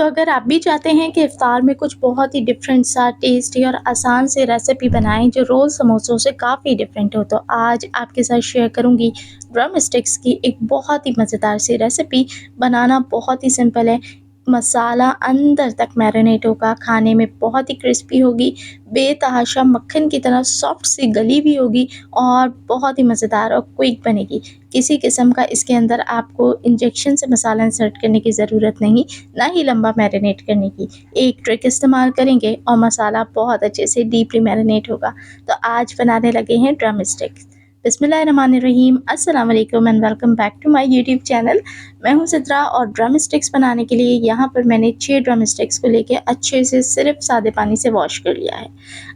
तो अगर आप भी चाहते हैं कि इफ्तार में कुछ बहुत ही डिफरेंट सा टेस्टी और आसान से रेसिपी बनाएं जो रोज़ समोसों से काफ़ी डिफरेंट हो, तो आज आपके साथ शेयर करूंगी ड्रम स्टिक्स की एक बहुत ही मज़ेदार सी रेसिपी। बनाना बहुत ही सिंपल है। मसाला अंदर तक मैरिनेट होगा, खाने में बहुत ही क्रिस्पी होगी, बेतहाशा मक्खन की तरह सॉफ्ट सी गली भी होगी और बहुत ही मज़ेदार और क्विक बनेगी। किसी किस्म का इसके अंदर आपको इंजेक्शन से मसाला इंसर्ट करने की ज़रूरत नहीं, ना ही लंबा मैरिनेट करने की। एक ट्रिक इस्तेमाल करेंगे और मसाला बहुत अच्छे से डीपली मैरिनेट होगा। तो आज बनाने लगे हैं ड्रम स्टिक्स। बिस्मिल्लाहिर्रहमानिर्रहीम, अस्सलाम वालेकुम and welcome back to my YouTube channel. मैं हूं सिद्रा और ड्रम स्टिक्स बनाने के लिए यहाँ पर मैंने 6 ड्रम स्टिक्स को लेके अच्छे से सिर्फ सादे पानी से वॉश कर लिया है।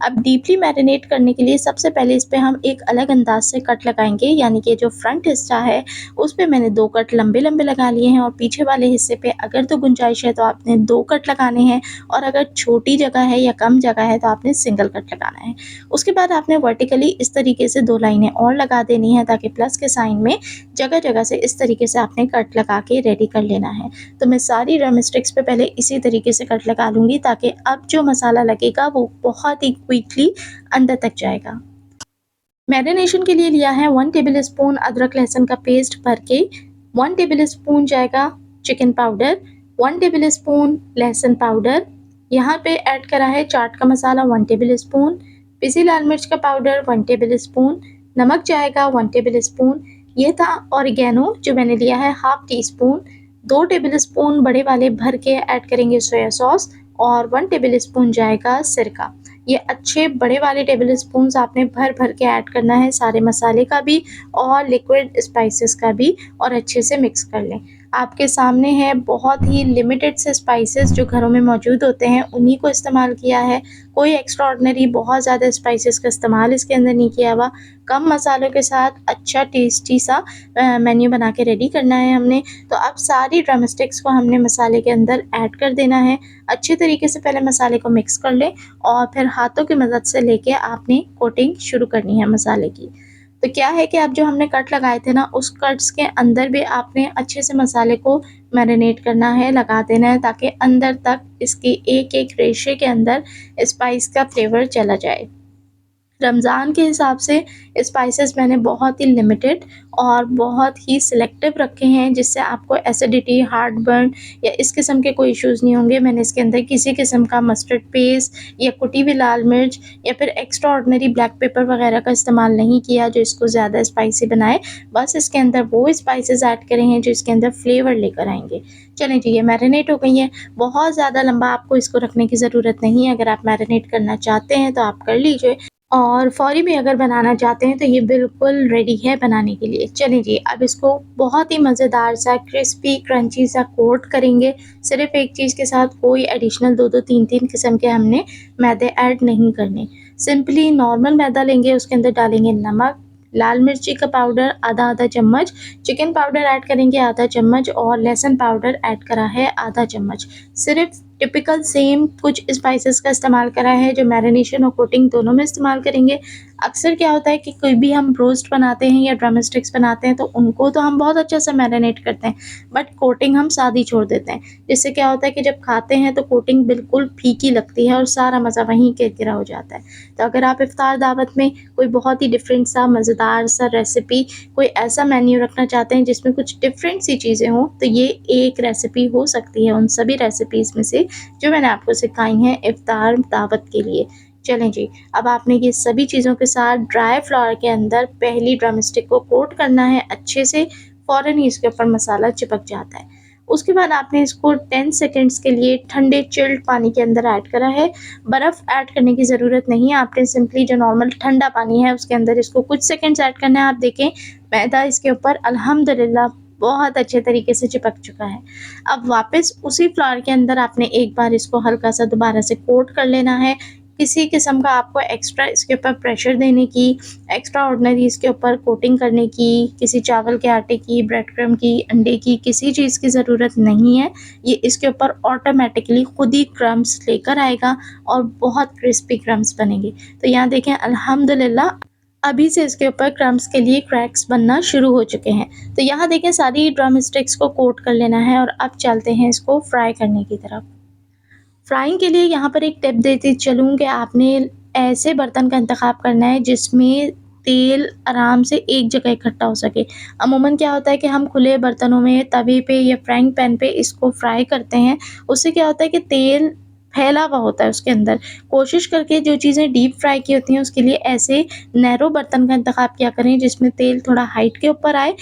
अब डीपली मैरिनेट करने के लिए सबसे पहले इस पे हम एक अलग अंदाज से कट लगाएंगे, यानी कि जो फ्रंट हिस्सा है उस पे मैंने 2 कट लंबे लंबे लगा लिए हैं और पीछे वाले हिस्से पे अगर तो गुंजाइश है तो आपने 2 कट लगाने हैं, और अगर छोटी जगह है या कम जगह है तो आपने सिंगल कट लगाना है। उसके बाद आपने वर्टिकली इस तरीके से 2 लाइनें और लगा देनी है ताकि प्लस के साइन में जगह जगह से इस तरीके से आपने कट लगा के रेडी कर लेना है। तो मैं सारी ड्रम स्टिक्स पे पहले इसी तरीके से कट लगा लूँगी ताकि अब जो मसाला लगेगा वो बहुत ही क्विकली अंदर तक जाएगा। मैरिनेशन के लिए लिया है 1 टेबल स्पून अदरक लहसुन का पेस्ट भर के, 1 टेबल स्पून जाएगा चिकन पाउडर, 1 टेबल स्पून लहसुन पाउडर, यहाँ पे ऐड करा है चाट का मसाला 1 टेबल स्पून, पिसी लाल मिर्च का पाउडर 1 टेबल स्पून, नमक जाएगा 1 टेबल स्पून, ये था ऑरिगेनो जो मैंने लिया है half tea spoon, 2 table spoon बड़े वाले भर के ऐड करेंगे सोया सॉस, और 1 टेबल स्पून जाएगा सिरका। ये अच्छे बड़े वाले टेबल स्पून्स आपने भर भर के ऐड करना है, सारे मसाले का भी और लिक्विड स्पाइसेस का भी, और अच्छे से मिक्स कर लें। आपके सामने है बहुत ही लिमिटेड से स्पाइसेस जो घरों में मौजूद होते हैं उन्हीं को इस्तेमाल किया है। कोई एक्स्ट्रा ऑर्डिनरी बहुत ज़्यादा स्पाइसेस का इस्तेमाल इसके अंदर नहीं किया हुआ। कम मसालों के साथ अच्छा टेस्टी सा मेन्यू बना के रेडी करना है हमने। तो अब सारी ड्रम स्टिक्स को हमने मसाले के अंदर ऐड कर देना है। अच्छे तरीके से पहले मसाले को मिक्स कर लें और फिर हाथों की मदद से लेके आपने कोटिंग शुरू करनी है मसाले की। तो क्या है कि अब जो हमने कट लगाए थे ना, उस कट्स के अंदर भी आपने अच्छे से मसाले को मैरिनेट करना है, लगा देना है ताकि अंदर तक इसकी एक एक रेशे के अंदर स्पाइस का फ्लेवर चला जाए। रमज़ान के हिसाब से स्पाइसेस मैंने बहुत ही लिमिटेड और बहुत ही सिलेक्टिव रखे हैं जिससे आपको एसिडिटी, हार्टबर्न या इस किस्म के कोई इश्यूज़ नहीं होंगे। मैंने इसके अंदर किसी किस्म का मस्टर्ड पेस्ट या कुटी हुई लाल मिर्च या फिर एक्स्ट्रा ऑर्डिनरी ब्लैक पेपर वगैरह का इस्तेमाल नहीं किया जो इसको ज़्यादा स्पाइसी बनाए। बस इसके अंदर वो स्पाइसेस ऐड करे हैं जो इसके अंदर फ्लेवर लेकर आएंगे। चलें जी, ये मैरिनेट हो गई हैं। बहुत ज़्यादा लंबा आपको इसको रखने की ज़रूरत नहीं है। अगर आप मैरिनेट करना चाहते हैं तो आप कर लीजिए, और फ़ौरी भी अगर बनाना चाहते हैं तो ये बिल्कुल रेडी है बनाने के लिए। चलें जी, अब इसको बहुत ही मज़ेदार सा क्रिस्पी क्रंची सा कोट करेंगे। सिर्फ़ एक चीज़ के साथ कोई एडिशनल 2-2 3-3 किस्म के हमने मैदे ऐड नहीं करने। सिंपली नॉर्मल मैदा लेंगे, उसके अंदर डालेंगे नमक, लाल मिर्ची का पाउडर आधा चम्मच, चिकन पाउडर ऐड करेंगे आधा चम्मच, और लहसुन पाउडर ऐड करा है आधा चम्मच। सिर्फ टिपिकल सेम कुछ स्पाइसेस का इस्तेमाल करा है जो मैरिनेशन और कोटिंग दोनों में इस्तेमाल करेंगे। अक्सर क्या होता है कि कोई भी हम रोस्ट बनाते हैं या ड्रम स्टिक्स बनाते हैं तो उनको तो हम बहुत अच्छे से मैरिनेट करते हैं, बट कोटिंग हम सादी छोड़ देते हैं, जिससे क्या होता है कि जब खाते हैं तो कोटिंग बिल्कुल फीकी लगती है और सारा मज़ा वहीं किरकिरा हो जाता है। तो अगर आप इफ्तार दावत में कोई बहुत ही डिफरेंट सा मज़ेदार सा रेसिपी, कोई ऐसा मेन्यू रखना चाहते हैं जिसमें कुछ डिफरेंट सी चीज़ें हों, तो ये एक रेसिपी हो सकती है उन सभी रेसिपीज़ में से जो मैंने आपको सिखाई हैं इफ्तार दावत के लिए। चलें जी, अब आपने ये सभी चीज़ों के साथ ड्राई फ्लावर के अंदर पहली ड्रम स्टिक को कोट करना है अच्छे से, फ़ौरन ही इसके ऊपर मसाला चिपक जाता है। उसके बाद आपने इसको 10 सेकंड्स के लिए ठंडे चिल्ड पानी के अंदर ऐड करा है। बर्फ़ ऐड करने की ज़रूरत नहीं है, आपने सिंपली जो नॉर्मल ठंडा पानी है उसके अंदर इसको कुछ सेकंड्स ऐड करना है। आप देखें मैदा इसके ऊपर अल्हम्दुलिल्लाह बहुत अच्छे तरीके से चिपक चुका है। अब वापस उसी फ्लावर के अंदर आपने एक बार इसको हल्का सा दोबारा से कोट कर लेना है। किसी किस्म का आपको एक्स्ट्रा इसके ऊपर प्रेशर देने की, एक्स्ट्रा ऑर्डिनरी इसके ऊपर कोटिंग करने की, किसी चावल के आटे की, ब्रेड क्रम्ब की, अंडे की, किसी चीज़ की ज़रूरत नहीं है। ये इसके ऊपर ऑटोमेटिकली खुद ही क्रम्ब्स लेकर आएगा और बहुत क्रिस्पी क्रम्ब्स बनेंगे। तो यहाँ देखें अल्हम्दुलिल्लाह अभी से इसके ऊपर क्रम्ब्स के लिए क्रैक्स बनना शुरू हो चुके हैं। तो यहाँ देखें सारी ड्रम स्टिक्स को कोट कर लेना है और अब चलते हैं इसको फ्राई करने की तरफ। फ्राइंग के लिए यहाँ पर एक टिप देती चलूँ कि आपने ऐसे बर्तन का इंतख़ाब करना है जिसमें तेल आराम से एक जगह इकट्ठा हो सके। अमूमन क्या होता है कि हम खुले बर्तनों में तवे पे या फ्राइंग पैन पे इसको फ्राई करते हैं, उससे क्या होता है कि तेल फैला हुआ होता है उसके अंदर। कोशिश करके जो चीज़ें डीप फ्राई की होती हैं उसके लिए ऐसे नैरो बर्तन का इंतख़ाब किया करें जिसमें तेल थोड़ा हाइट के ऊपर आए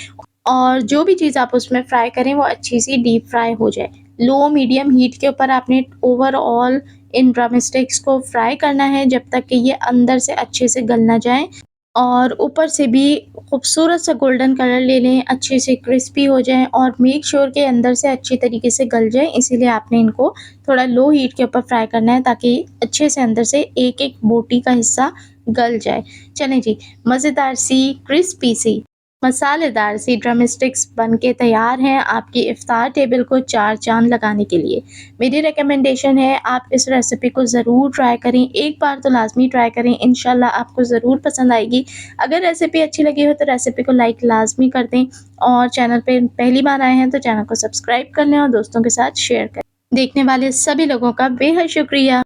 और जो भी चीज़ आप उसमें फ्राई करें वो अच्छी-सी डीप फ्राई हो जाए। लो मीडियम हीट के ऊपर आपने ओवरऑल इन ड्रम स्टिक्स को फ्राई करना है जब तक कि ये अंदर से अच्छे से गल ना जाएँ और ऊपर से भी खूबसूरत सा गोल्डन कलर ले लें, अच्छे से क्रिस्पी हो जाएँ और मेक श्योर के अंदर से अच्छी तरीके से गल जाएँ, इसीलिए आपने इनको थोड़ा लो हीट के ऊपर फ्राई करना है ताकि अच्छे से अंदर से एक-एक बोटी का हिस्सा गल जाए। चलें जी, मज़ेदार सी, क्रिस्पी सी, मसालेदार सी ड्रम स्टिक्स बन के तैयार हैं आपकी इफ्तार टेबल को चार चाँद लगाने के लिए। मेरी रिकमेंडेशन है आप इस रेसिपी को ज़रूर ट्राई करें, एक बार तो लाज़मी ट्राई करें, इंशाल्लाह आपको ज़रूर पसंद आएगी। अगर रेसिपी अच्छी लगी हो तो रेसिपी को लाइक लाज़मी कर दें और चैनल पे पहली बार आए हैं तो चैनल को सब्सक्राइब कर लें और दोस्तों के साथ शेयर करें। देखने वाले सभी लोगों का बेहद शुक्रिया।